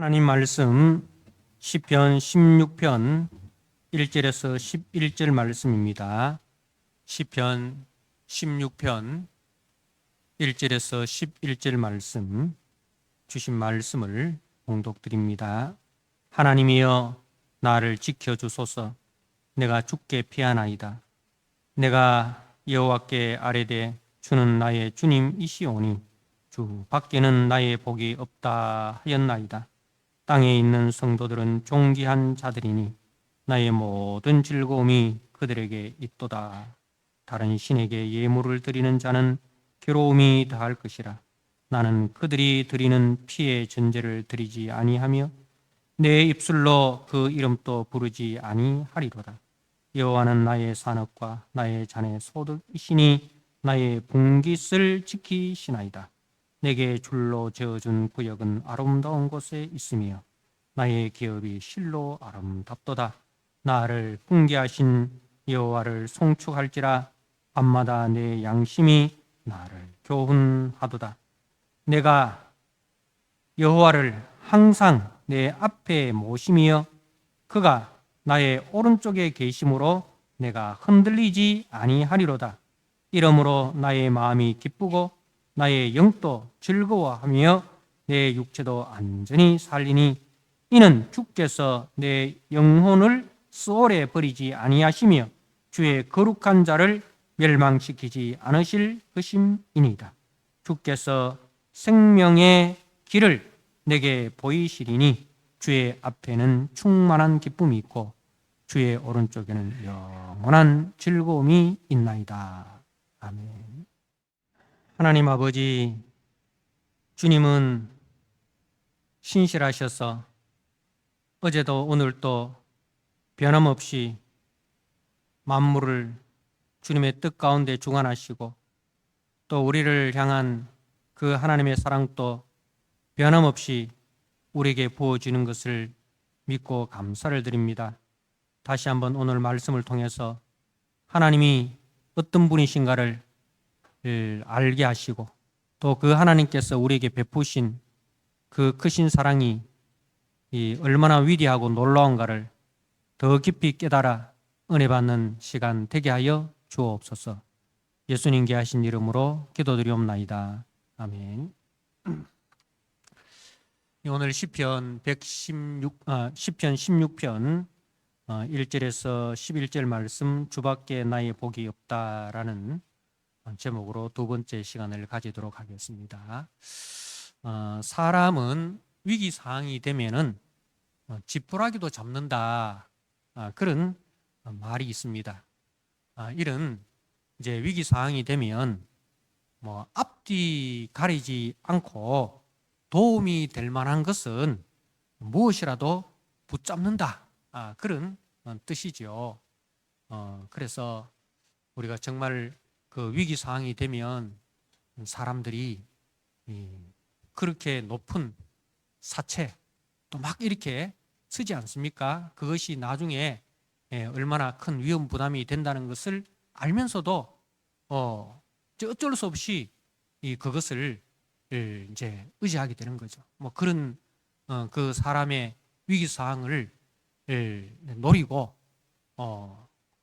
하나님 말씀 시편 16편 1절에서 11절 말씀입니다. 시편 16편 1절에서 11절 말씀, 주신 말씀을 봉독드립니다. 하나님이여 나를 지켜주소서. 내가 죽게 피하나이다. 내가 여호와께 아뢰되 주는 나의 주님이시오니 주 밖에는 나의 복이 없다 하였나이다. 땅에 있는 성도들은 존귀한 자들이니 나의 모든 즐거움이 그들에게 있도다. 다른 신에게 예물을 드리는 자는 괴로움이 더할 것이라. 나는 그들이 드리는 피의 전제를 드리지 아니하며 내 입술로 그 이름도 부르지 아니하리로다. 여호와는 나의 산업과 나의 잔의 소득이시니 나의 분깃을 지키시나이다. 내게 줄로 저어준 구역은 아름다운 곳에 있으며 나의 기업이 실로 아름답도다. 나를 훈계하신 여호와를 송축할지라. 밤마다 내 양심이 나를 교훈하도다. 내가 여호와를 항상 내 앞에 모심이여 그가 나의 오른쪽에 계심으로 내가 흔들리지 아니하리로다. 이러므로 나의 마음이 기쁘고 나의 영도 즐거워하며 내 육체도 안전히 살리니 이는 주께서 내 영혼을 수월에 버리지 아니하시며 주의 거룩한 자를 멸망시키지 않으실 것임이니이다. 주께서 생명의 길을 내게 보이시리니 주의 앞에는 충만한 기쁨이 있고 주의 오른쪽에는 영원한 즐거움이 있나이다. 아멘. 하나님 아버지, 주님은 신실하셔서 어제도 오늘도 변함없이 만물을 주님의 뜻 가운데 주관하시고 또 우리를 향한 그 하나님의 사랑도 변함없이 우리에게 부어주는 것을 믿고 감사를 드립니다. 다시 한번 오늘 말씀을 통해서 하나님이 어떤 분이신가를 알게 하시고 또 그 하나님께서 우리에게 베푸신 그 크신 사랑이 얼마나 위대하고 놀라운가를 더 깊이 깨달아 은혜 받는 시간 되게 하여 주옵소서. 예수님께 하신 이름으로 기도드리옵나이다. 아멘. 오늘 시편 16편 1절에서 11절 말씀, 주밖에 나의 복이 없다라는 제목으로 두 번째 시간을 가지도록 하겠습니다. 사람은 위기 상황이 되면은 지푸라기도 잡는다, 그런 말이 있습니다. 이런 이제 위기 상황이 되면 앞뒤 가리지 않고 도움이 될 만한 것은 무엇이라도 붙잡는다, 그런 뜻이죠. 그래서 우리가 정말 그 위기 상황이 되면 사람들이 그렇게 높은 사채 또 막 이렇게 쓰지 않습니까? 그것이 나중에 얼마나 큰 위험 부담이 된다는 것을 알면서도 어쩔 수 없이 그것을 이제 의지하게 되는 거죠. 그런 그 사람의 위기 상황을 노리고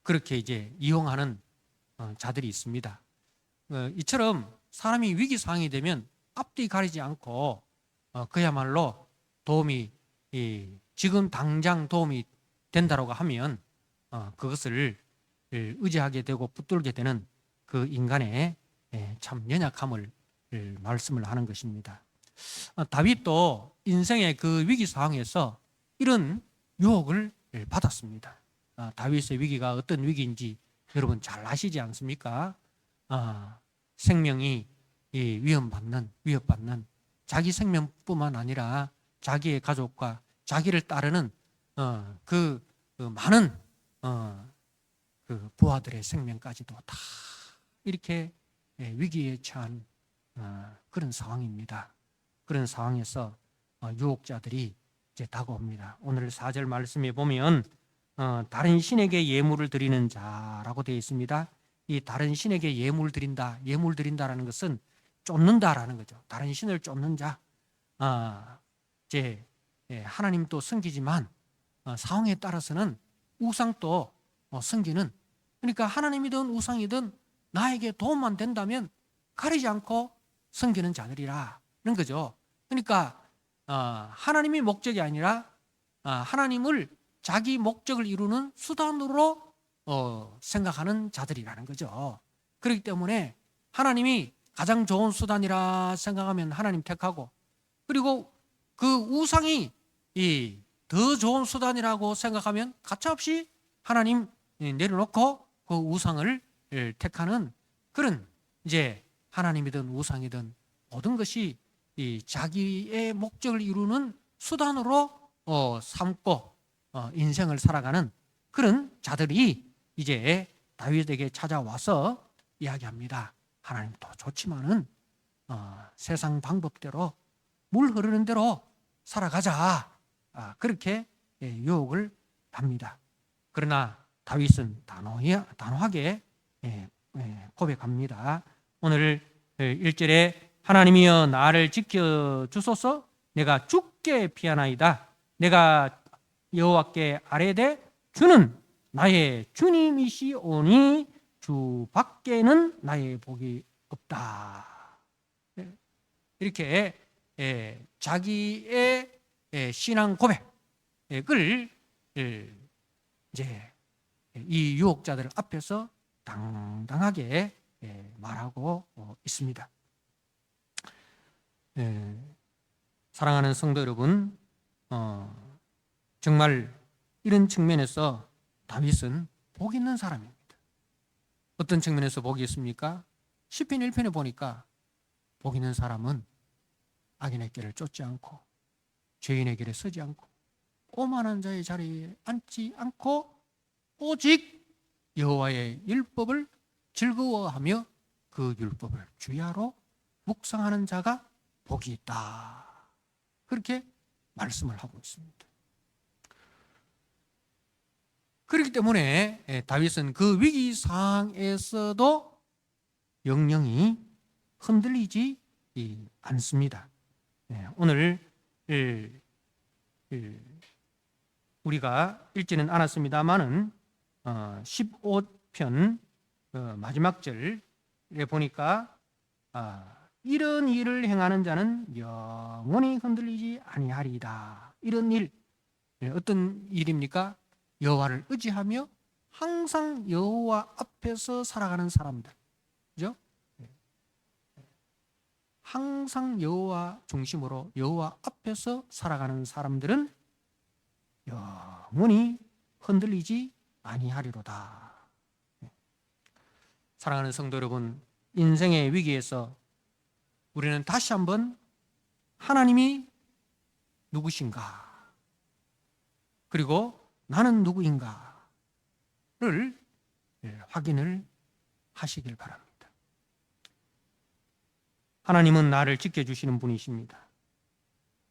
그렇게 이제 이용하는 자들이 있습니다. 이처럼 사람이 위기 상황이 되면 앞뒤 가리지 않고 그야말로 도움이 지금 당장 도움이 된다라고 하면 그것을 의지하게 되고 붙들게 되는 그 인간의 참 연약함을 말씀을 하는 것입니다. 다윗도 인생의 그 위기 상황에서 이런 유혹을 받았습니다. 다윗의 위기가 어떤 위기인지 여러분 잘 아시지 않습니까? 생명이 위협받는 자기 생명뿐만 아니라 자기의 가족과 자기를 따르는 그 많은 그 부하들의 생명까지도 다 이렇게 위기에 처한 그런 상황입니다. 그런 상황에서 유혹자들이 이제 다가옵니다. 오늘 4절 말씀에 보면 다른 신에게 예물을 드리는 자라고 되어 있습니다. 이 다른 신에게 예물 드린다라는 것은 쫓는다라는 거죠. 다른 신을 쫓는 자. 이제 하나님도 섬기지만 상황에 따라서는 우상도 섬기는, 그러니까 하나님이든 우상이든 나에게 도움만 된다면 가리지 않고 섬기는 자들이라는 거죠. 그러니까 하나님이 목적이 아니라 하나님을 자기 목적을 이루는 수단으로 생각하는 자들이라는 거죠. 그렇기 때문에 하나님이 가장 좋은 수단이라 생각하면 하나님 택하고, 그리고 그 우상이 더 좋은 수단이라고 생각하면 가차없이 하나님 내려놓고 그 우상을 택하는, 그런 이제 하나님이든 우상이든 모든 것이 자기의 목적을 이루는 수단으로 삼고 인생을 살아가는 그런 자들이 이제 다윗에게 찾아와서 이야기합니다. 하나님도 좋지만은 세상 방법대로 물 흐르는 대로 살아가자. 그렇게 유혹을 합니다. 그러나 다윗은 단호하게 고백합니다. 오늘 1절에 하나님이여 나를 지켜주소서, 내가 죽게 피하나이다. 내가 여호와께 아뢰되 주는 나의 주님이시오니 주 밖에는 나의 복이 없다. 이렇게 자기의 신앙 고백을 이제 이 유혹자들 앞에서 당당하게 말하고 있습니다. 사랑하는 성도 여러분, 정말 이런 측면에서 다윗은 복 있는 사람입니다. 어떤 측면에서 복이 있습니까? 시편 1편에 보니까 복 있는 사람은 악인의 길을 쫓지 않고 죄인의 길에 서지 않고 오만한 자의 자리에 앉지 않고 오직 여호와의 율법을 즐거워하며 그 율법을 주야로 묵상하는 자가 복이 있다. 그렇게 말씀을 하고 있습니다. 그렇기 때문에 다윗은 그 위기 상황에서도 영영이 흔들리지 않습니다. 오늘 우리가 읽지는 않았습니다만은 15편 마지막 절에 보니까 이런 일을 행하는 자는 영원히 흔들리지 아니하리이다. 이런 일, 어떤 일입니까? 여호와를 의지하며 항상 여호와 앞에서 살아가는 사람들, 그죠? 항상 여호와 중심으로 여호와 앞에서 살아가는 사람들은 영원히 흔들리지 아니하리로다. 사랑하는 성도 여러분, 인생의 위기에서 우리는 다시 한번 하나님이 누구신가, 그리고 나는 누구인가를 확인을 하시길 바랍니다. 하나님은 나를 지켜주시는 분이십니다.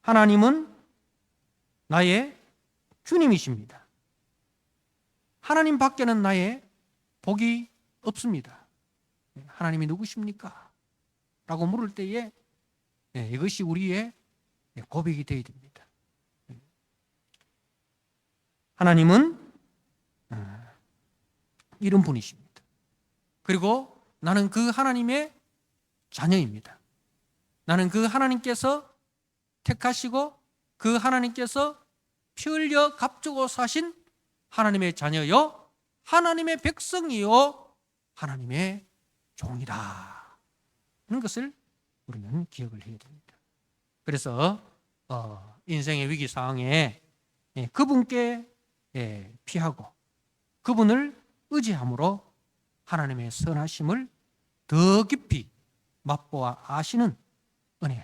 하나님은 나의 주님이십니다. 하나님 밖에는 나의 복이 없습니다. 하나님이 누구십니까? 라고 물을 때에 이것이 우리의 고백이 되어야 됩니다. 하나님은 이런 분이십니다. 그리고 나는 그 하나님의 자녀입니다. 나는 그 하나님께서 택하시고 그 하나님께서 피 흘려 값주고 사신 하나님의 자녀요, 하나님의 백성이요, 하나님의 종이다 하는 것을 우리는 기억을 해야 됩니다. 그래서 인생의 위기 상황에 그분께 피하고 그분을 의지함으로 하나님의 선하심을 더 깊이 맛보아 아시는 은혜가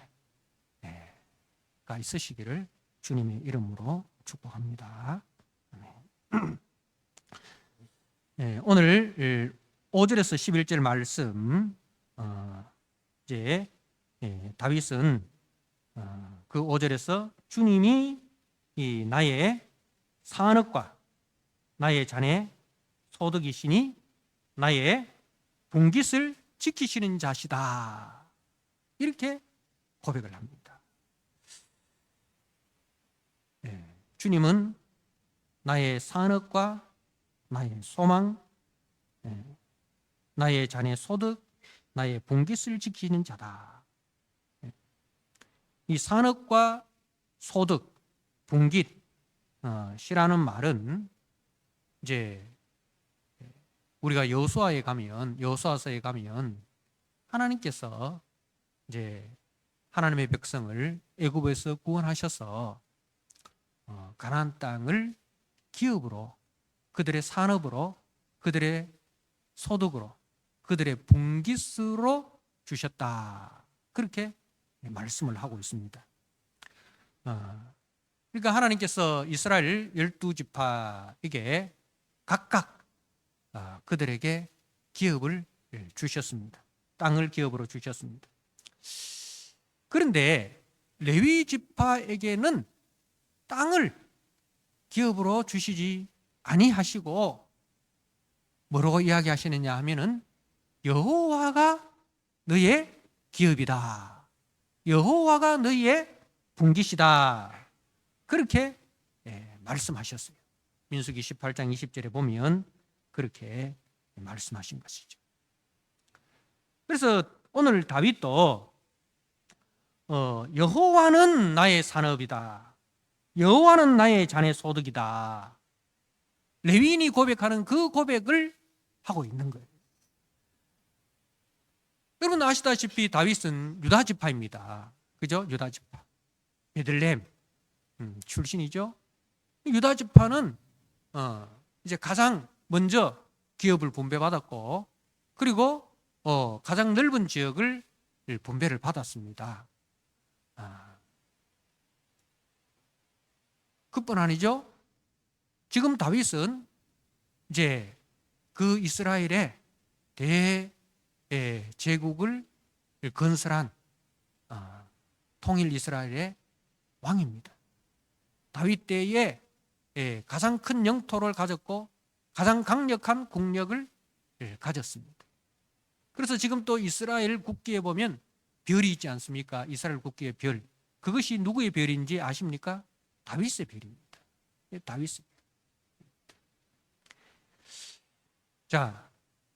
있으시기를 주님의 이름으로 축복합니다. 오늘 5절에서 11절 말씀, 이제 다윗은 그 5절에서 주님이 나의 산업과 나의 자네 소득이시니 나의 분깃을 지키시는 자시다, 이렇게 고백을 합니다. 주님은 나의 산업과 나의 소망, 나의 자녀 소득, 나의 분깃을 지키는 자다. 이 산업과 소득, 분깃이라는 말은 이제 우리가 여호수아서에 가면 하나님께서 이제 하나님의 백성을 애굽에서 구원하셔서 가나안 땅을 기업으로, 그들의 산업으로, 그들의 소득으로, 그들의 분깃으로 주셨다. 그렇게 말씀을 하고 있습니다. 그러니까 하나님께서 이스라엘 12지파에게 각각 그들에게 기업을 주셨습니다. 땅을 기업으로 주셨습니다. 그런데 레위 지파에게는 땅을 기업으로 주시지 아니하시고 뭐라고 이야기하시느냐 하면은 여호와가 너의 기업이다. 여호와가 너의 분깃이다. 그렇게 말씀하셨어요. 민수기 18장 20절에 보면 그렇게 말씀하신 것이죠. 그래서 오늘 다윗도 여호와는 나의 산업이다. 여호와는 나의 자녀 소득이다. 레위인이 고백하는 그 고백을 하고 있는 거예요. 여러분 아시다시피 다윗은 유다 지파입니다. 그죠? 유다 지파. 베들레헴 출신이죠. 유다 지파는 이제 가장 먼저 기업을 분배받았고, 그리고 가장 넓은 지역을 분배를 받았습니다. 그뿐 아니죠. 지금 다윗은 이제 그 이스라엘의 제국을 건설한 통일 이스라엘의 왕입니다. 다윗 때에 가장 큰 영토를 가졌고 가장 강력한 국력을 가졌습니다. 그래서 지금 또 이스라엘 국기에 보면 별이 있지 않습니까? 이스라엘 국기의 별. 그것이 누구의 별인지 아십니까? 다윗의 별입니다. 다윗의 별. 자,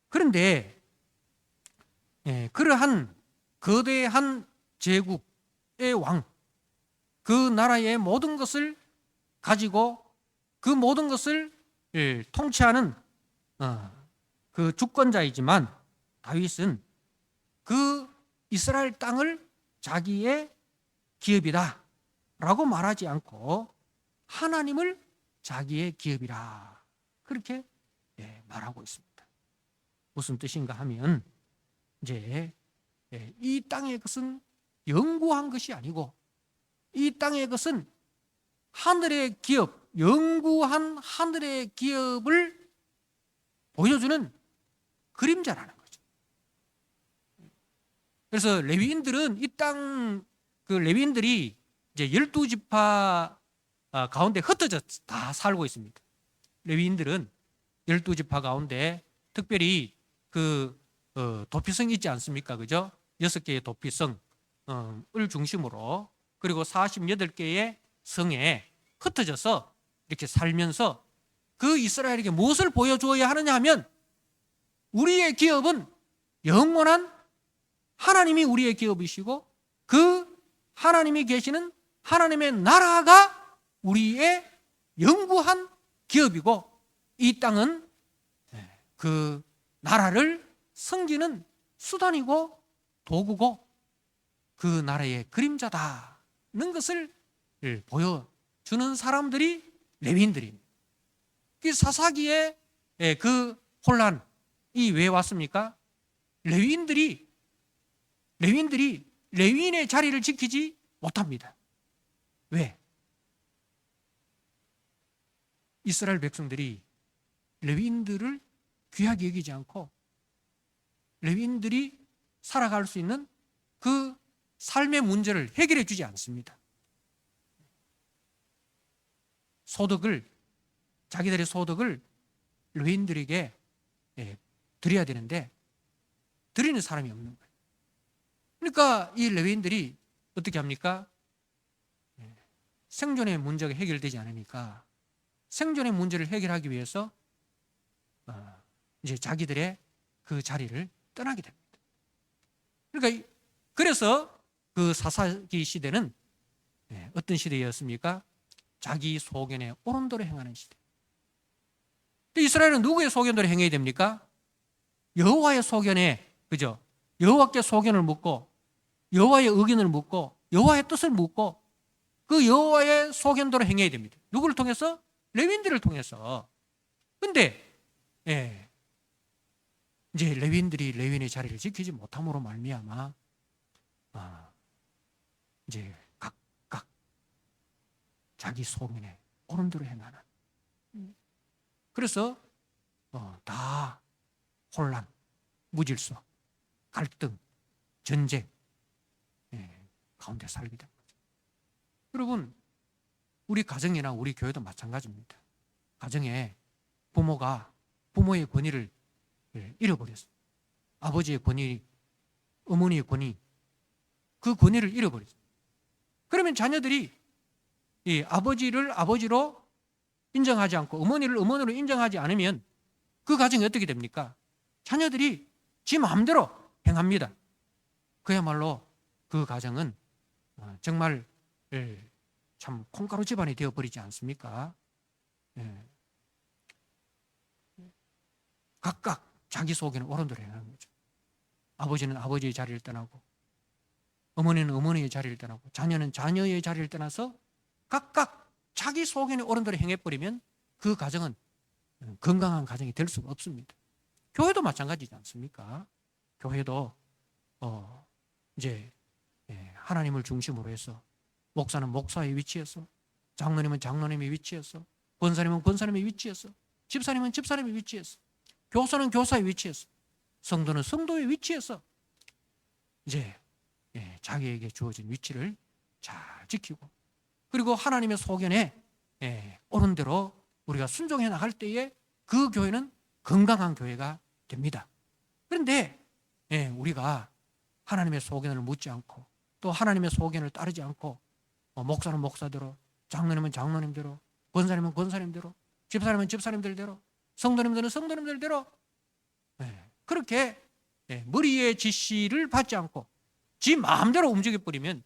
그런데 그러한 거대한 제국의 왕, 그 나라의 모든 것을 가지고 그 모든 것을 통치하는 그 주권자이지만 다윗은 그 이스라엘 땅을 자기의 기업이다 라고 말하지 않고 하나님을 자기의 기업이라 그렇게 말하고 있습니다. 무슨 뜻인가 하면 이제 이 땅의 것은 영구한 것이 아니고 이 땅의 것은 하늘의 기업, 영구한 하늘의 기업을 보여주는 그림자라는 거죠. 그래서 레위인들은 이 땅, 그 레위인들이 이제 12지파 가운데 흩어져 다 살고 있습니다. 레위인들은 12지파 가운데 특별히 그 도피성이 있지 않습니까? 그죠? 6개의 도피성을 중심으로 그리고 48개의 성에 흩어져서 이렇게 살면서 그 이스라엘에게 무엇을 보여주어야 하느냐 하면 우리의 기업은 영원한 하나님이 우리의 기업이시고 그 하나님이 계시는 하나님의 나라가 우리의 영구한 기업이고 이 땅은 그 나라를 섬기는 수단이고 도구고 그 나라의 그림자다는 것을 보여주는 사람들이 레위인들입니다. 그 사사기의 그 혼란이 왜 왔습니까? 레위인들이 레위인의 자리를 지키지 못합니다. 왜? 이스라엘 백성들이 레위인들을 귀하게 여기지 않고 레위인들이 살아갈 수 있는 그 삶의 문제를 해결해 주지 않습니다. 자기들의 소득을 레위인들에게 드려야 되는데 드리는 사람이 없는 거예요. 그러니까 이 레위인들이 어떻게 합니까? 생존의 문제가 해결되지 않으니까 생존의 문제를 해결하기 위해서 이제 자기들의 그 자리를 떠나게 됩니다. 그러니까 그래서 그 사사기 시대는 어떤 시대였습니까? 자기 소견에 옳은 대로 행하는 시대. 근데 이스라엘은 누구의 소견대로 행해야 됩니까? 여호와의 소견에, 그죠? 여호와께 소견을 묻고 여호와의 의견을 묻고 여호와의 뜻을 묻고 그 여호와의 소견대로 행해야 됩니다. 누구를 통해서? 레위인들을 통해서. 근데 이제 레위인들이 레위인의 자리를 지키지 못함으로 말미암아 이제 각각 자기 소견에 옳은 대로 행하는. 그래서 다 혼란, 무질서, 갈등, 전쟁 가운데 살게 된 거죠. 여러분, 우리 가정이나 우리 교회도 마찬가지입니다. 가정에 부모가 부모의 권위를 잃어버렸어요. 아버지의 권위, 어머니의 권위, 그 권위를 잃어버렸어요. 그러면 자녀들이 이 아버지를 아버지로 인정하지 않고 어머니를 어머니로 인정하지 않으면 그 가정이 어떻게 됩니까? 자녀들이 지 마음대로 행합니다. 그야말로 그 가정은 정말 참 콩가루 집안이 되어버리지 않습니까? 각각 자기 속에는 옳은 대로 행하는 거죠. 아버지는 아버지의 자리를 떠나고 어머니는 어머니의 자리를 떠나고 자녀는 자녀의 자리를 떠나서 각각 자기 속에는 옳은 대로 행해버리면 그 가정은 건강한 가정이 될 수가 없습니다. 교회도 마찬가지지 않습니까? 교회도 이제 하나님을 중심으로 해서 목사는 목사의 위치에서, 장로님은 장로님의 위치에서, 권사님은 권사님의 위치에서, 집사님은 집사님의 위치에서, 교사는 교사의 위치에서, 성도는 성도의 위치에서 이제 자기에게 주어진 위치를 잘 지키고, 그리고 하나님의 소견에 옳은 대로 우리가 순종해 나갈 때에 그 교회는 건강한 교회가 됩니다. 그런데 우리가 하나님의 소견을 묻지 않고 또 하나님의 소견을 따르지 않고 목사는 목사대로, 장로님은 장로님대로, 권사님은 권사님대로, 집사님은 집사님들대로, 성도님들은 성도님들대로 그렇게 머리의 지시를 받지 않고 지 마음대로 움직여버리면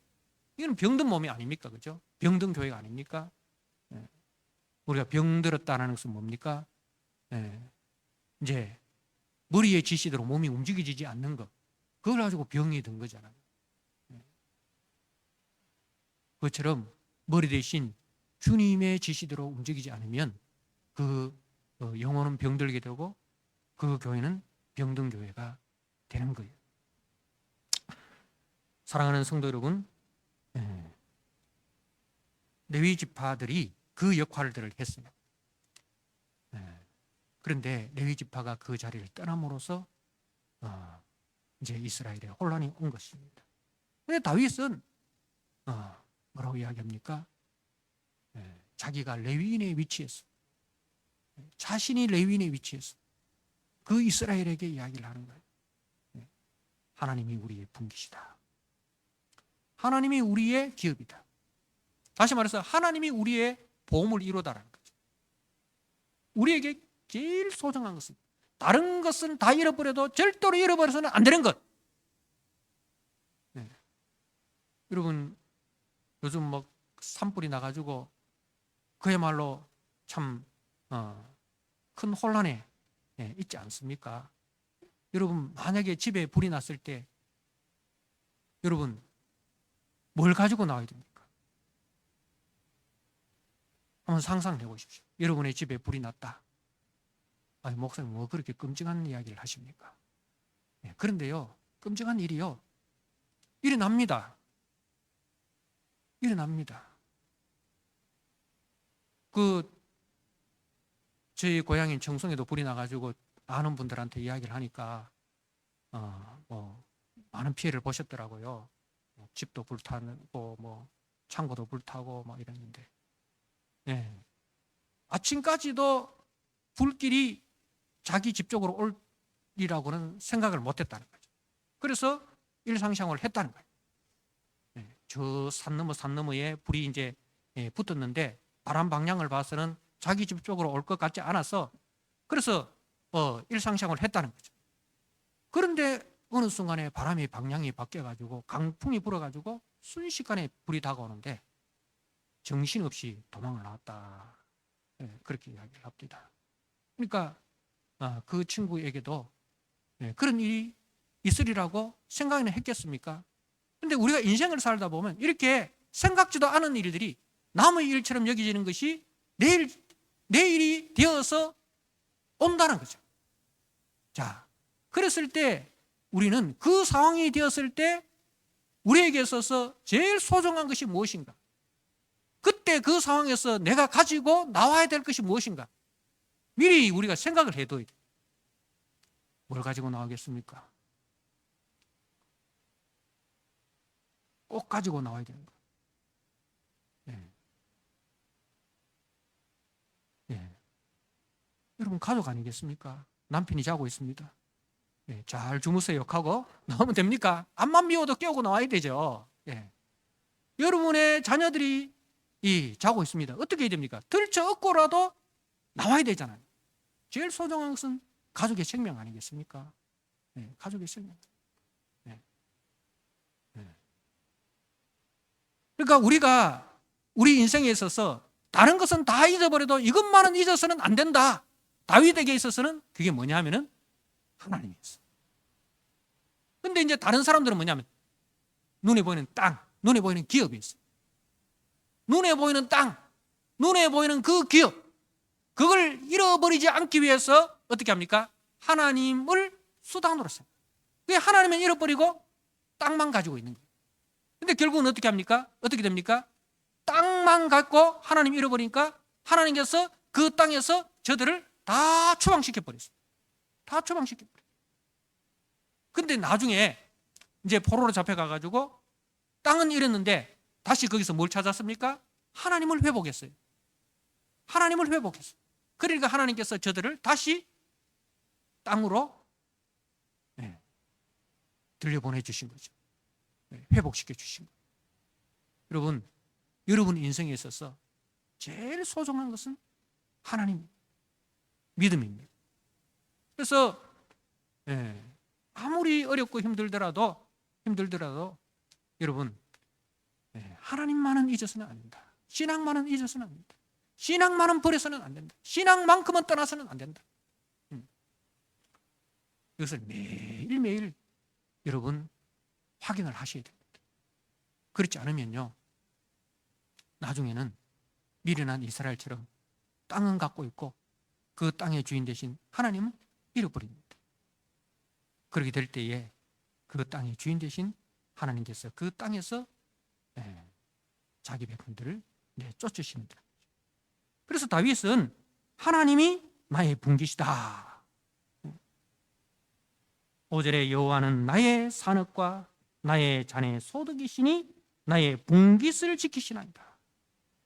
이건 병든 몸이 아닙니까? 그죠? 병든 교회가 아닙니까? 우리가 병들었다는 것은 뭡니까? 이제 머리의 지시대로 몸이 움직여지지 않는 것, 그걸 가지고 병이 든 거잖아요. 그것처럼 머리 대신 주님의 지시대로 움직이지 않으면 그 영혼은 병들게 되고 그 교회는 병든 교회가 되는 거예요. 사랑하는 성도 여러분, 레위 지파들이 그 역할들을 했어요. 그런데 레위 지파가 그 자리를 떠남으로써 이제 이스라엘에 혼란이 온 것입니다. 근데 다윗은 뭐라고 이야기합니까? 자기가 레위인의 위치에서, 자신이 레위인의 위치에서 그 이스라엘에게 이야기를 하는 거예요. 하나님이 우리의 분깃이다. 하나님이 우리의 기업이다. 다시 말해서 하나님이 우리의 보험을 이루다라는 거죠. 우리에게 제일 소중한 것은, 다른 것은 다 잃어버려도 절대로 잃어버려서는 안 되는 것. 여러분, 요즘 뭐 산불이 나가지고 그야말로 참 큰 혼란에 있지 않습니까? 여러분, 만약에 집에 불이 났을 때 여러분 뭘 가지고 나와야 됩니까? 한번 상상해 보십시오. 여러분의 집에 불이 났다. 아니, 목사님 뭐 그렇게 끔찍한 이야기를 하십니까? 그런데요, 끔찍한 일이요, 일어납니다. 일어납니다. 저희 고향인 청송에도 불이 나가지고 아는 분들한테 이야기를 하니까 뭐 많은 피해를 보셨더라고요. 집도 불타고 뭐 창고도 불타고 막 이랬는데, 아침까지도 불길이 자기 집 쪽으로 올리라고는 생각을 못했다는 거죠. 그래서 일상생활을 했다는 거예요. 저 산 너머에 불이 이제 붙었는데 바람 방향을 봐서는 자기 집 쪽으로 올 것 같지 않아서 그래서 일상생활을 했다는 거죠. 그런데 어느 순간에 바람이 방향이 바뀌어가지고 강풍이 불어가지고 순식간에 불이 다가오는데 정신없이 도망을 나왔다. 그렇게 이야기를 합니다. 그러니까 그 친구에게도 그런 일이 있으리라고 생각이나 했겠습니까? 그런데 우리가 인생을 살다 보면 이렇게 생각지도 않은 일들이 남의 일처럼 여겨지는 것이 내일이 되어서 온다는 거죠. 자, 그랬을 때 우리는 그 상황이 되었을 때 우리에게 있어서 제일 소중한 것이 무엇인가? 그때 그 상황에서 내가 가지고 나와야 될 것이 무엇인가? 미리 우리가 생각을 해둬야 돼요. 뭘 가지고 나오겠습니까? 꼭 가지고 나와야 되는 거예요. 여러분 가족 아니겠습니까? 남편이 자고 있습니다. 잘 주무세요 하고 나오면 됩니까? 앞만 미워도 깨우고 나와야 되죠. 여러분의 자녀들이 자고 있습니다. 어떻게 해야 됩니까? 들쳐 업고라도 나와야 되잖아요. 제일 소중한 것은 가족의 생명 아니겠습니까? 가족의 생명. 그러니까 우리가 우리 인생에 있어서 다른 것은 다 잊어버려도 이것만은 잊어서는 안 된다. 다윗에게 있어서는 그게 뭐냐 하면은 하나님이었어. 근데 이제 다른 사람들은 뭐냐면 눈에 보이는 땅, 눈에 보이는 기업이 있어. 눈에 보이는 땅, 눈에 보이는 그 기업, 그걸 잃어버리지 않기 위해서 어떻게 합니까? 하나님을 수단으로 써요. 그게 하나님은 잃어버리고 땅만 가지고 있는 거예요. 근데 결국은 어떻게 합니까? 어떻게 됩니까? 땅만 갖고 하나님 잃어버리니까 하나님께서 그 땅에서 저들을 다 추방시켜버렸어요. 다 추방시켜버렸어요. 근데 나중에 이제 포로로 잡혀가가지고 땅은 잃었는데 다시 거기서 뭘 찾았습니까? 하나님을 회복했어요. 하나님을 회복했어요. 그러니까 하나님께서 저들을 다시 땅으로 들려보내 주신 거죠. 회복시켜 주신 거예요. 여러분 인생에 있어서 제일 소중한 것은 하나님 믿음입니다. 그래서 아무리 어렵고 힘들더라도 여러분 하나님만은 잊어서는 안 된다. 신앙만은 잊어서는 안 된다. 신앙만은 버려서는 안 된다. 신앙만큼은 떠나서는 안 된다. 이것을 매일매일 여러분 확인을 하셔야 됩니다. 그렇지 않으면요 나중에는 미련한 이스라엘처럼 땅은 갖고 있고 그 땅의 주인 대신 하나님은 잃어버립니다. 그렇게 될 때에 그 땅의 주인 대신 하나님께서 그 땅에서 자기 백성들을 쫓으십니다. 그래서 다윗은 하나님이 나의 분깃이다. 5절에 여호와는 나의 산업과 나의 잔의 소득이시니 나의 분깃을 지키시나이다.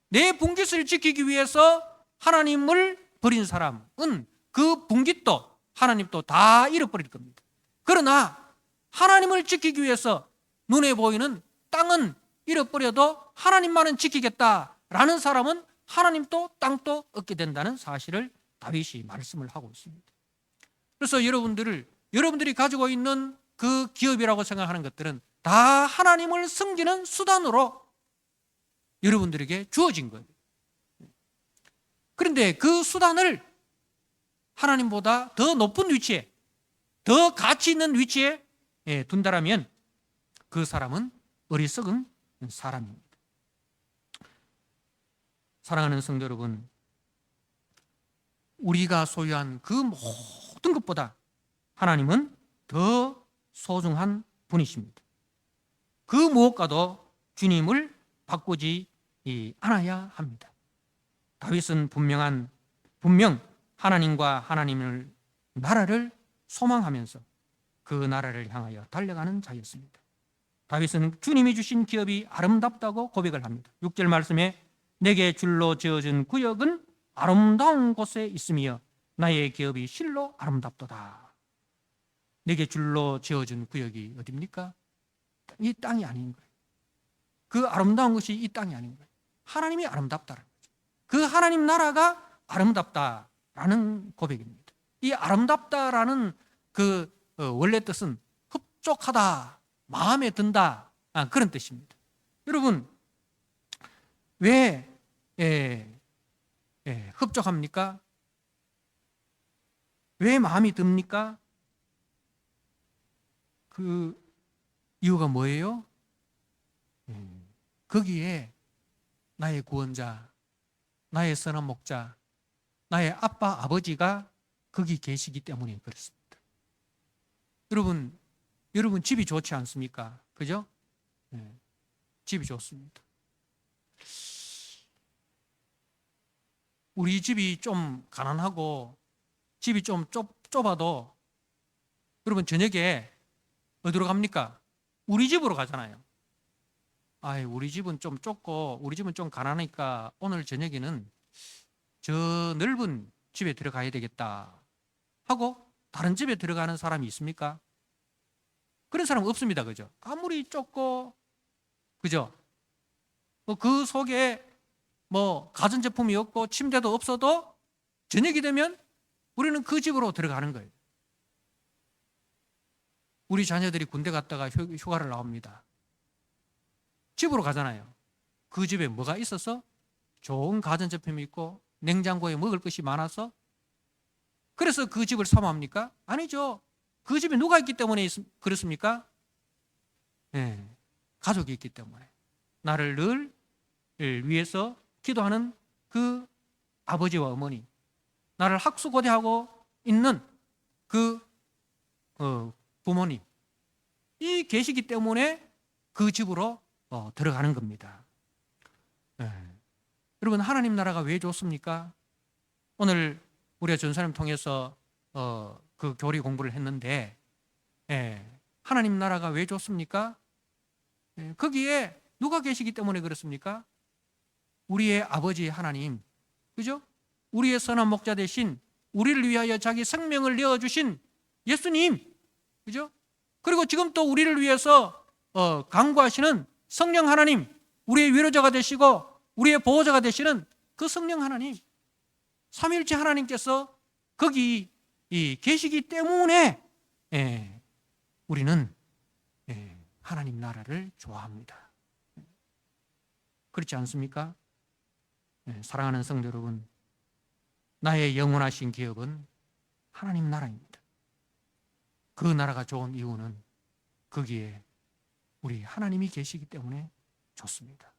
내 분깃을 지키기 위해서 하나님을 버린 사람은 그 분깃도 하나님도 다 잃어버릴 겁니다. 그러나 하나님을 지키기 위해서 눈에 보이는 땅은 잃어버려도 하나님만은 지키겠다라는 사람은 하나님도 땅도 얻게 된다는 사실을 다윗이 말씀을 하고 있습니다. 그래서 여러분들이 가지고 있는 그 기업이라고 생각하는 것들은 다 하나님을 섬기는 수단으로 여러분들에게 주어진 거예요. 그런데 그 수단을 하나님보다 더 높은 위치에, 더 가치 있는 위치에 둔다라면 그 사람은 어리석은 사람입니다. 사랑하는 성도 여러분, 우리가 소유한 그 모든 것보다 하나님은 더 소중한 분이십니다. 그 무엇과도 주님을 바꾸지 않아야 합니다. 다윗은 분명 하나님과 하나님의 나라를 소망하면서 그 나라를 향하여 달려가는 자였습니다. 다윗은 주님이 주신 기업이 아름답다고 고백을 합니다. 6절 말씀에 내게 줄로 지어준 구역은 아름다운 곳에 있으며 나의 기업이 실로 아름답도다. 내게 줄로 지어준 구역이 어디입니까? 이 땅이 아닌 거예요. 그 아름다운 것이 이 땅이 아닌 거예요. 하나님이 아름답다는 거죠. 그 하나님 나라가 아름답다라는 고백입니다. 이 아름답다라는 그 원래 뜻은 흡족하다, 마음에 든다, 그런 뜻입니다. 여러분, 왜 흡족합니까? 왜 마음이 듭니까? 그 이유가 뭐예요? 거기에 나의 구원자, 나의 선한 목자, 나의 아빠, 아버지가 거기 계시기 때문에 그렇습니다. 여러분 집이 좋지 않습니까? 그죠? 집이 좋습니다. 우리 집이 좀 가난하고 집이 좀 좁아도 여러분 저녁에 어디로 갑니까? 우리 집으로 가잖아요. 우리 집은 좀 좁고 우리 집은 좀 가난하니까 오늘 저녁에는 저 넓은 집에 들어가야 되겠다 하고 다른 집에 들어가는 사람이 있습니까? 그런 사람 없습니다. 그죠? 아무리 좁고, 그죠? 그 속에 가전제품이 없고 침대도 없어도 저녁이 되면 우리는 그 집으로 들어가는 거예요. 우리 자녀들이 군대 갔다가 휴가를 나옵니다. 집으로 가잖아요. 그 집에 뭐가 있어서? 좋은 가전제품이 있고 냉장고에 먹을 것이 많아서 그래서 그 집을 사모합니까? 아니죠. 그 집에 누가 있기 때문에 그렇습니까? 가족이 있기 때문에. 나를 늘 위해서 기도하는 그 아버지와 어머니, 나를 학수고대하고 있는 그 부모님, 이 계시기 때문에 그 집으로 들어가는 겁니다. 여러분, 하나님 나라가 왜 좋습니까? 오늘 우리가 전사님 통해서 그 교리 공부를 했는데 하나님 나라가 왜 좋습니까? 거기에 누가 계시기 때문에 그렇습니까? 우리의 아버지 하나님, 그죠? 우리의 선한 목자 되신, 우리를 위하여 자기 생명을 내어주신 예수님, 그죠? 그리고 지금 또 우리를 위해서 간구하시는 성령 하나님, 우리의 위로자가 되시고 우리의 보호자가 되시는 그 성령 하나님, 삼위일체 하나님께서 거기 계시기 때문에 우리는 하나님 나라를 좋아합니다. 그렇지 않습니까? 사랑하는 성도 여러분, 나의 영원하신 기업은 하나님 나라입니다. 그 나라가 좋은 이유는 거기에 우리 하나님이 계시기 때문에 좋습니다.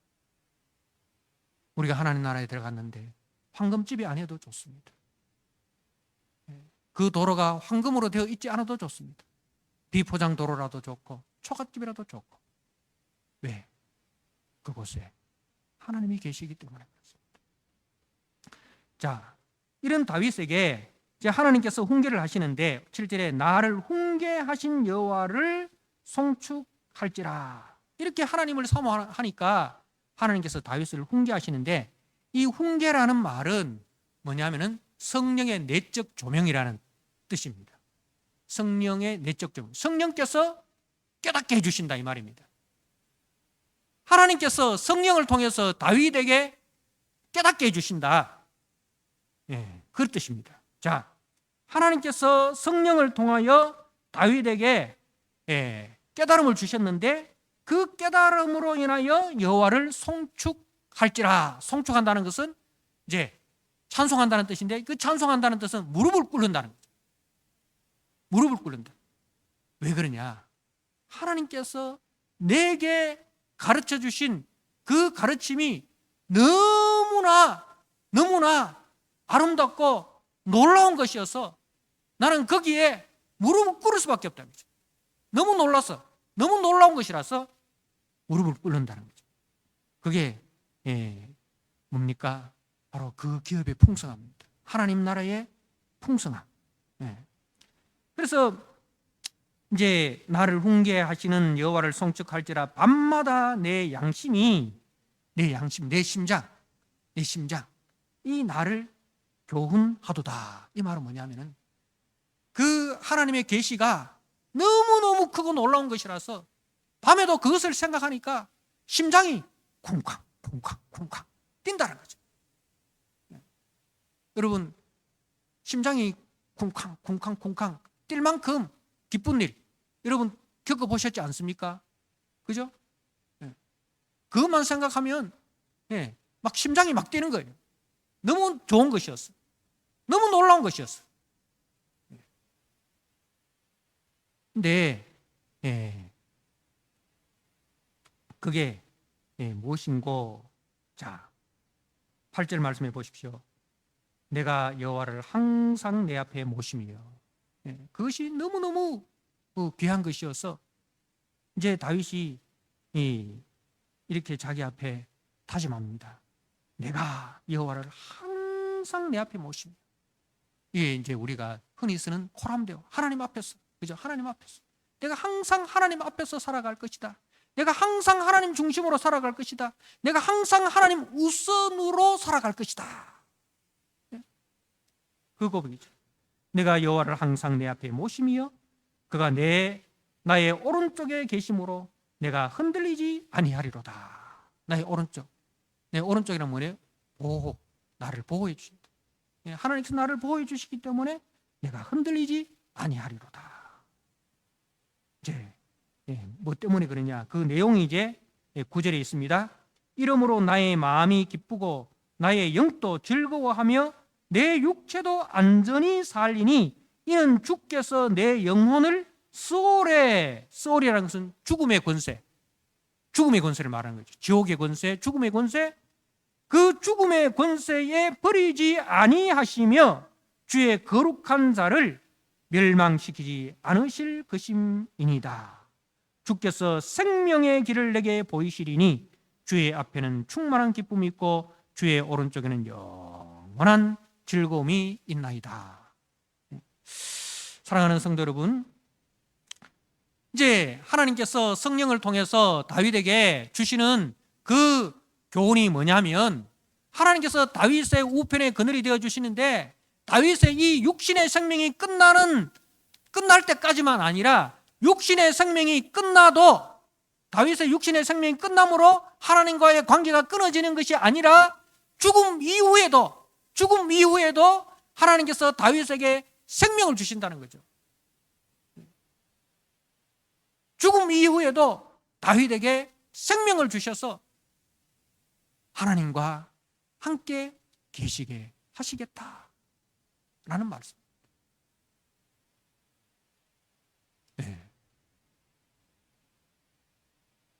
우리가 하나님 나라에 들어갔는데 황금집이 아니어도 좋습니다. 그 도로가 황금으로 되어 있지 않아도 좋습니다. 비포장 도로라도 좋고 초가집이라도 좋고. 왜? 그곳에 하나님이 계시기 때문에 그렇습니다. 자, 이런 다윗에게 이제 하나님께서 훈계를 하시는데 7절에 나를 훈계하신 여호와를 송축할지라, 이렇게 하나님을 사모하니까 하나님께서 다윗을 훈계하시는데, 이 훈계라는 말은 뭐냐면은 성령의 내적 조명이라는 뜻입니다. 성령의 내적 조명, 성령께서 깨닫게 해주신다 이 말입니다. 하나님께서 성령을 통해서 다윗에게 깨닫게 해주신다, 그런 뜻입니다. 자, 하나님께서 성령을 통하여 다윗에게 깨달음을 주셨는데 그 깨달음으로 인하여 여호와를 송축할지라. 송축한다는 것은 이제 찬송한다는 뜻인데, 그 찬송한다는 뜻은 무릎을 꿇는다는 거죠. 무릎을 꿇는다. 왜 그러냐? 하나님께서 내게 가르쳐 주신 그 가르침이 너무나 아름답고 놀라운 것이어서 나는 거기에 무릎을 꿇을 수밖에 없다는 거죠. 너무 놀라서, 너무 놀라운 것이라서 무릎을 꿇는다는 거죠. 그게 뭡니까? 바로 그 기업의 풍성함입니다. 하나님 나라의 풍성함. 그래서 이제 나를 훈계하시는 여호와를 송축할지라, 밤마다 내 양심이, 내 심장 이 나를 교훈하도다. 이 말은 뭐냐면은 그 하나님의 계시가 너무너무 크고 놀라운 것이라서 밤에도 그것을 생각하니까 심장이 쿵쾅 뛴다는 거죠. 여러분, 심장이 쿵쾅 쿵쾅 쿵쾅 뛸 만큼 기쁜 일 여러분 겪어보셨지 않습니까? 그죠? 그것만 생각하면 막 심장이 막 뛰는 거예요. 너무 좋은 것이었어. 너무 놀라운 것이었어. 근데 그게 무엇인고? 자, 8절 말씀해 보십시오. 내가 여호와를 항상 내 앞에 모심이요. 그것이 너무너무 귀한 것이어서 이제 다윗이 이렇게 자기 앞에 다짐합니다. 내가 여호와를 항상 내 앞에 모심이요. 이게 이제 우리가 흔히 쓰는 코람데오, 하나님 앞에서, 그죠? 하나님 앞에서 내가 항상 하나님 앞에서 살아갈 것이다. 내가 항상 하나님 중심으로 살아갈 것이다. 내가 항상 하나님 우선으로 살아갈 것이다. 그 고백이죠. 내가 여호와를 항상 내 앞에 모심이여 그가 나의 오른쪽에 계심으로 내가 흔들리지 아니하리로다. 나의 오른쪽. 내 오른쪽이란 뭐예요? 보호. 나를 보호해 주신다. 하나님께서 나를 보호해 주시기 때문에 내가 흔들리지 아니하리로다. 이제 뭐 때문에 그러냐? 그 내용이 이제 9절에 있습니다. 이러므로 나의 마음이 기쁘고 나의 영도 즐거워하며 내 육체도 안전히 살리니 이는 주께서 내 영혼을 소올이라는 것은 죽음의 권세를 말하는 거죠. 지옥의 권세, 죽음의 권세, 그 죽음의 권세에 버리지 아니하시며 주의 거룩한 자를 멸망시키지 않으실 것임이니이다. 주께서 생명의 길을 내게 보이시리니 주의 앞에는 충만한 기쁨이 있고 주의 오른쪽에는 영원한 즐거움이 있나이다. 사랑하는 성도 여러분, 이제 하나님께서 성령을 통해서 다윗에게 주시는 그 교훈이 뭐냐면 하나님께서 다윗의 우편에 그늘이 되어 주시는데 다윗의 이 육신의 생명이 끝날 때까지만 아니라 육신의 생명이 끝나도 다윗의 육신의 생명이 끝남으로 하나님과의 관계가 끊어지는 것이 아니라 죽음 이후에도 하나님께서 다윗에게 생명을 주신다는 거죠. 죽음 이후에도 다윗에게 생명을 주셔서 하나님과 함께 계시게 하시겠다라는 말씀입니다.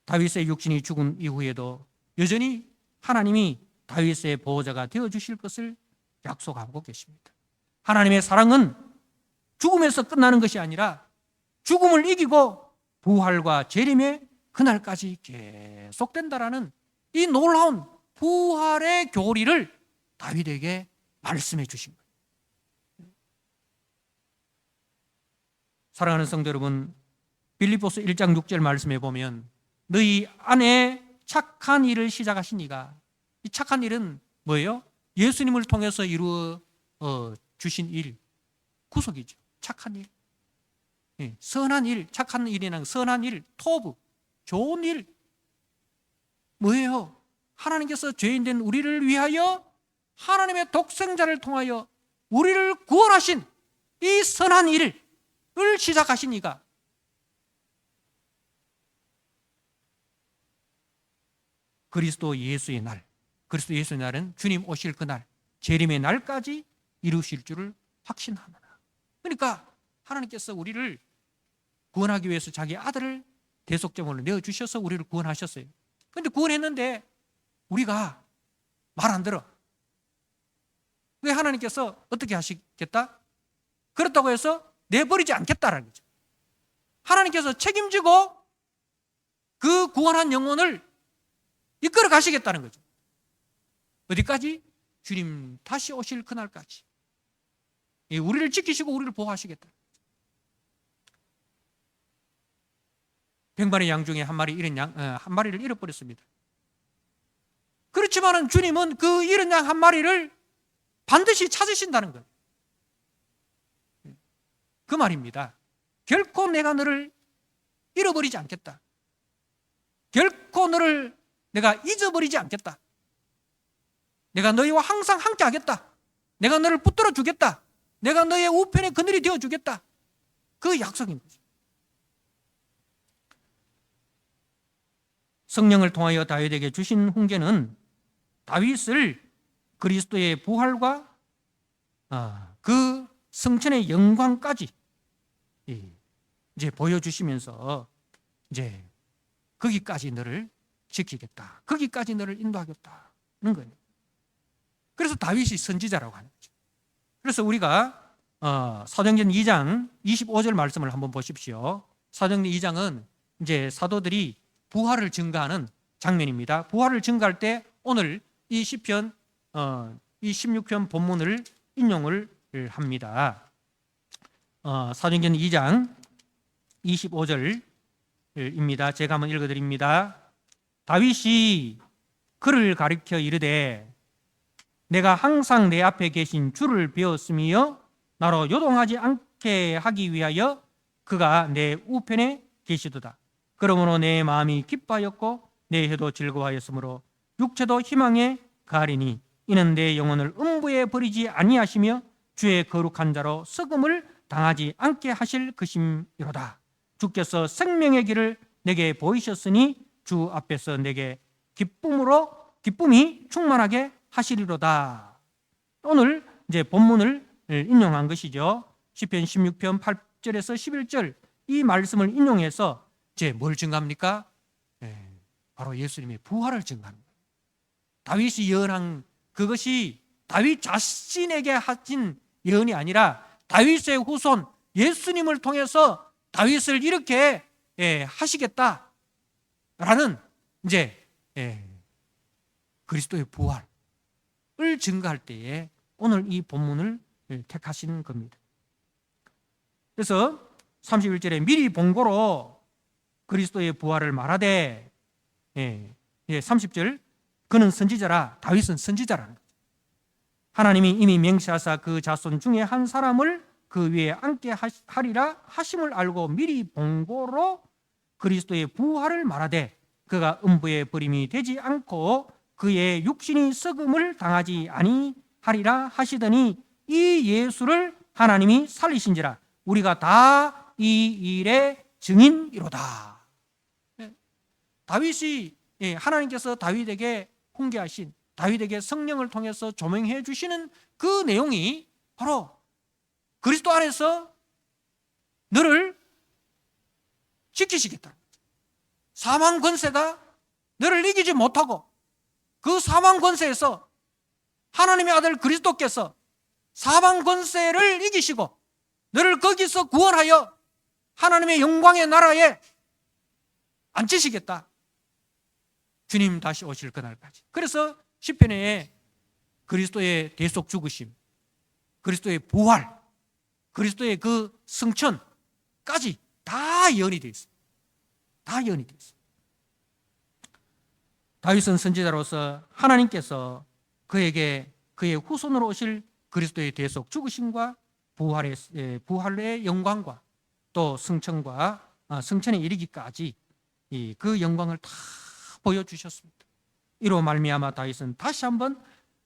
다윗의 육신이 죽은 이후에도 여전히 하나님이 다윗의 보호자가 되어주실 것을 약속하고 계십니다. 하나님의 사랑은 죽음에서 끝나는 것이 아니라 죽음을 이기고 부활과 재림의 그날까지 계속된다라는 이 놀라운 부활의 교리를 다윗에게 말씀해 주신 거예요. 사랑하는 성도 여러분, 빌립보서 1장 6절 말씀해 보면 너희 안에 착한 일을 시작하신 이가, 이 착한 일은 뭐예요? 예수님을 통해서 이루어 주신 일, 구속이죠. 착한 일, 선한 일, 착한 일이나 선한 일, 토부, 좋은 일 뭐예요? 하나님께서 죄인된 우리를 위하여 하나님의 독생자를 통하여 우리를 구원하신 이 선한 일을 시작하신 이가 그리스도 예수의 날은 주님 오실 그날 재림의 날까지 이루실 줄을 확신하노라. 그러니까 하나님께서 우리를 구원하기 위해서 자기 아들을 대속제물로 내어주셔서 우리를 구원하셨어요. 그런데 구원했는데 우리가 말 안 들어. 왜 하나님께서 어떻게 하시겠다? 그렇다고 해서 내버리지 않겠다라는 거죠. 하나님께서 책임지고 그 구원한 영혼을 이끌어 가시겠다는 거죠. 어디까지? 주님 다시 오실 그날까지. 우리를 지키시고 우리를 보호하시겠다. 100마리 양 중에 한 마리를 잃어버렸습니다. 그렇지만은 주님은 그 잃은 양 한 마리를 반드시 찾으신다는 거예요. 그 말입니다. 결코 내가 너를 잃어버리지 않겠다. 결코 너를 내가 잊어버리지 않겠다. 내가 너희와 항상 함께 하겠다. 내가 너를 붙들어 주겠다. 내가 너의 우편의 그늘이 되어 주겠다. 그 약속인 거죠. 성령을 통하여 다윗에게 주신 훈계는 다윗을 그리스도의 부활과 그 성천의 영광까지 이제 보여주시면서 이제 거기까지 너를 지키겠다. 거기까지 너를 인도하겠다는 거예요. 그래서 다윗이 선지자라고 하는 거죠. 그래서 우리가 사도행전 2장 25절 말씀을 한번 보십시오. 사도행전 2장은 이제 사도들이 부활을 증가하는 장면입니다. 부활을 증가할 때 오늘 이 시편 이 16편 본문을 인용을 합니다. 사도행전 2장 25절입니다. 제가 한번 읽어드립니다. 다윗이 그를 가리켜 이르되 내가 항상 내 앞에 계신 주를 배웠으며 나로 요동하지 않게 하기 위하여 그가 내 우편에 계시도다. 그러므로 내 마음이 기뻐하였고 내 혀도 즐거워하였으므로 육체도 희망에 가리니 이는 내 영혼을 음부에 버리지 아니하시며 주의 거룩한 자로 썩음을 당하지 않게 하실 것임이로다. 주께서 생명의 길을 내게 보이셨으니 주 앞에서 내게 기쁨이 충만하게 하시리로다. 오늘 이제 본문을 인용한 것이죠. 시편 16편 8절에서 11절 이 말씀을 인용해서 이제 뭘 증가합니까? 바로 예수님의 부활을 증가하는 거예요. 다윗이 예언한 그것이 다윗 자신에게 하신 예언이 아니라 다윗의 후손 예수님을 통해서 다윗을 이렇게 하시겠다라는 이제 그리스도의 부활을 증가할 때에 오늘 이 본문을 택하신 겁니다. 그래서 31절에 미리 본고로 그리스도의 부활을 말하되 30절 그는 선지자라. 다윗은 선지자라는 거죠. 하나님이 이미 맹세하사 그 자손 중에 한 사람을 그 위에 앉게 하리라 하심을 알고 미리 본고로 그리스도의 부활을 말하되 그가 음부에 버림이 되지 않고 그의 육신이 썩음을 당하지 아니하리라 하시더니 이 예수를 하나님이 살리신지라 우리가 다 이 일의 증인이로다. 다윗이 하나님께서 다윗에게 훈계하신 다윗에게 성령을 통해서 조명해 주시는 그 내용이 바로 그리스도 안에서 너를 지키시겠다. 사망 권세가 너를 이기지 못하고 그 사망 권세에서 하나님의 아들 그리스도께서 사망 권세를 이기시고 너를 거기서 구원하여 하나님의 영광의 나라에 앉히시겠다. 주님 다시 오실 그날까지. 그래서 시편에 그리스도의 대속 죽으심, 그리스도의 부활, 그리스도의 그 승천까지 다 예언이 되어 있습니다. 다 예언이 되어 있습니다. 다윗은 선지자로서 하나님께서 그에게 그의 후손으로 오실 그리스도의 대속 죽으심과 부활의 영광과 또 승천에 이르기까지 그 영광을 다 보여주셨습니다. 이로 말미암아 다윗은 다시 한번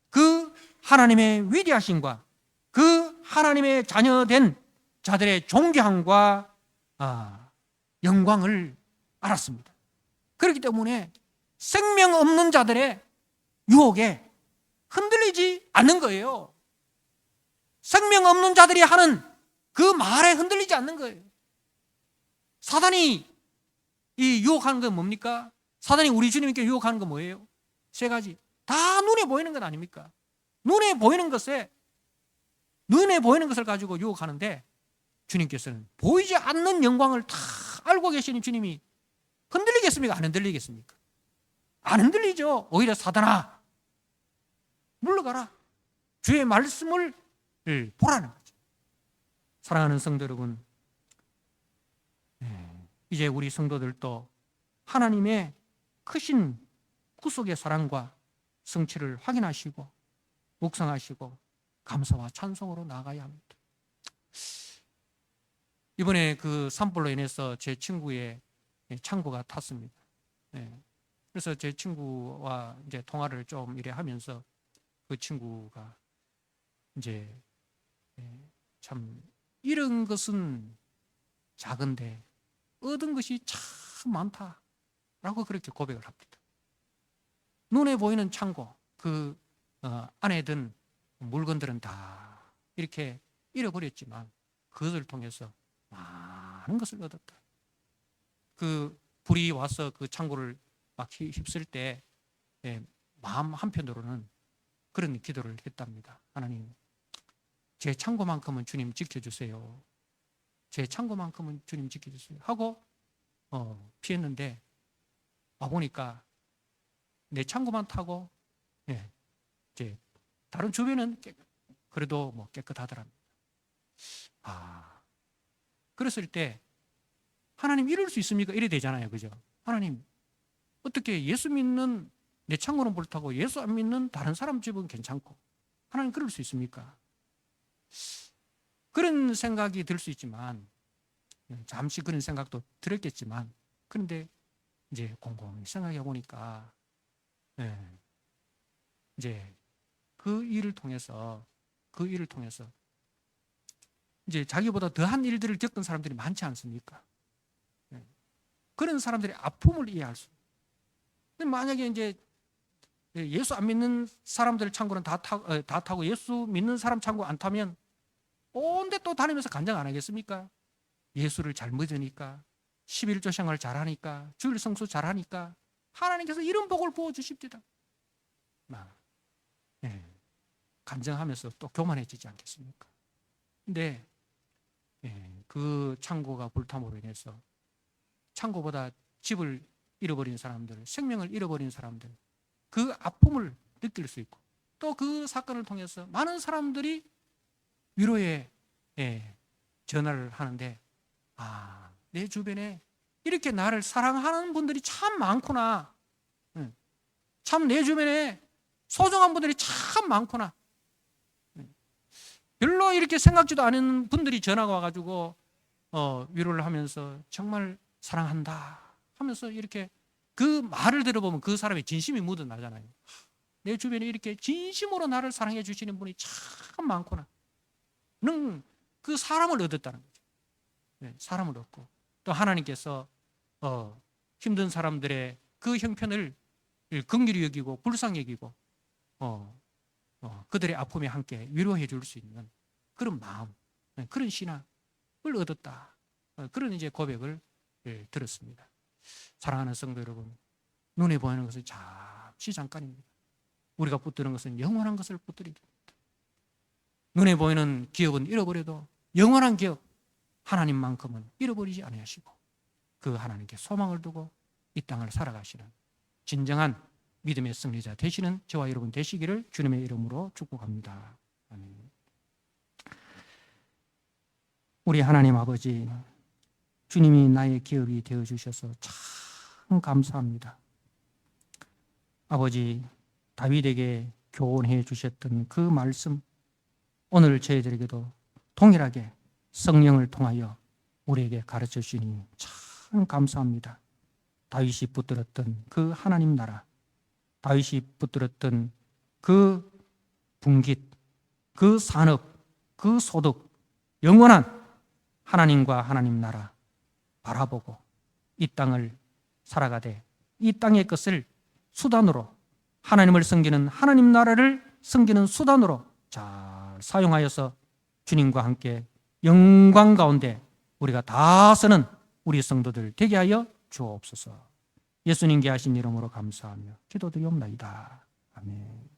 그 하나님의 위대하심과 그 하나님의 자녀된 자들의 존귀함과 영광을 알았습니다. 그렇기 때문에 생명 없는 자들의 유혹에 흔들리지 않는 거예요. 생명 없는 자들이 하는 그 말에 흔들리지 않는 거예요. 사단이 유혹하는 건 뭡니까? 사단이 우리 주님께 유혹하는 건 뭐예요? 세 가지. 다 눈에 보이는 건 아닙니까? 눈에 보이는 것을 가지고 유혹하는데 주님께서는 보이지 않는 영광을 다 알고 계시는 주님이 흔들리겠습니까? 안 흔들리겠습니까? 안 흔들리죠. 오히려 사단아 물러가라. 주의 말씀을 보라는 거죠. 사랑하는 성도 여러분, 이제 우리 성도들도 하나님의 크신 구속의 사랑과 성취를 확인하시고 묵상하시고 감사와 찬송으로 나아가야 합니다. 이번에 그 산불로 인해서 제 친구의 창고가 탔습니다. 그래서 제 친구와 이제 통화를 좀 이래 하면서 그 친구가 이제 참 이런 것은 작은데 얻은 것이 참 많다라고 그렇게 고백을 합니다. 눈에 보이는 창고, 그 안에 든 물건들은 다 이렇게 잃어버렸지만 그것을 통해서 많은 것을 얻었다. 그 불이 와서 그 창고를 막 휩쓸 때 마음 한편으로는 그런 기도를 했답니다. 하나님, 제 창고만큼은 주님 지켜주세요. 제 창고만큼은 주님 지켜주세요 하고 피했는데 와보니까 내 창고만 타고 이제 다른 주변은 그래도 뭐 깨끗하더랍니다. 그랬을 때 하나님 이럴 수 있습니까? 이래 되잖아요. 그죠? 하나님 어떻게 예수 믿는 내 창고는 불타고 예수 안 믿는 다른 사람 집은 괜찮고 하나님 그럴 수 있습니까? 그런 생각이 들 수 있지만 잠시 그런 생각도 들었겠지만 그런데 이제 곰곰이 생각해 보니까 이제 그 일을 통해서 이제 자기보다 더한 일들을 겪은 사람들이 많지 않습니까? 그런 사람들의 아픔을 이해할 수. 만약에 이제 예수 안 믿는 사람들 창고는 다 타고 예수 믿는 사람 창고 안 타면 온데 또 다니면서 간증 안 하겠습니까? 예수를 잘 믿으니까, 11조 생활 잘하니까, 주일 성수 잘하니까 하나님께서 이런 복을 부어주십니다. 간증하면서 또 교만해지지 않겠습니까? 근데 그 창고가 불탐으로 인해서 창고보다 집을 잃어버린 사람들, 생명을 잃어버린 사람들, 그 아픔을 느낄 수 있고 또 그 사건을 통해서 많은 사람들이 위로의 전화를 하는데 내 주변에 이렇게 나를 사랑하는 분들이 참 많구나. 참 내 주변에 소중한 분들이 참 많구나. 별로 이렇게 생각지도 않은 분들이 전화가 와가지고 위로를 하면서 정말 사랑한다 하면서 이렇게 그 말을 들어보면 그 사람의 진심이 묻어나잖아요. 내 주변에 이렇게 진심으로 나를 사랑해 주시는 분이 참 많구나. 는 그 사람을 얻었다는 거죠. 사람을 얻고 또 하나님께서 힘든 사람들의 그 형편을 긍휼히 여기고 불쌍히 여기고 그들의 아픔에 함께 위로해 줄 수 있는 그런 마음, 그런 신앙을 얻었다. 그런 이제 고백을 들었습니다. 사랑하는 성도 여러분, 눈에 보이는 것은 잠시 잠깐입니다. 우리가 붙드는 것은 영원한 것을 붙들이게 됩니다. 눈에 보이는 기업은 잃어버려도 영원한 기업 하나님만큼은 잃어버리지 아니하시고 그 하나님께 소망을 두고 이 땅을 살아가시는 진정한 믿음의 승리자 되시는 저와 여러분 되시기를 주님의 이름으로 축복합니다. 아멘. 우리 하나님 아버지, 주님이 나의 기업이 되어주셔서 참 감사합니다. 아버지, 다윗에게 교훈해 주셨던 그 말씀 오늘 저희들에게도 동일하게 성령을 통하여 우리에게 가르쳐 주시니 참 감사합니다. 다윗이 붙들었던 그 하나님 나라, 다윗이 붙들었던 그 분깃, 그 산업, 그 소득, 영원한 하나님과 하나님 나라 바라보고 이 땅을 살아가되 이 땅의 것을 수단으로 하나님을 섬기는 하나님 나라를 섬기는 수단으로 잘 사용하여서 주님과 함께 영광 가운데 우리가 다 서는 우리 성도들 되게 하여 주옵소서. 예수님께 하신 이름으로 감사하며 기도드리옵나이다. 아멘.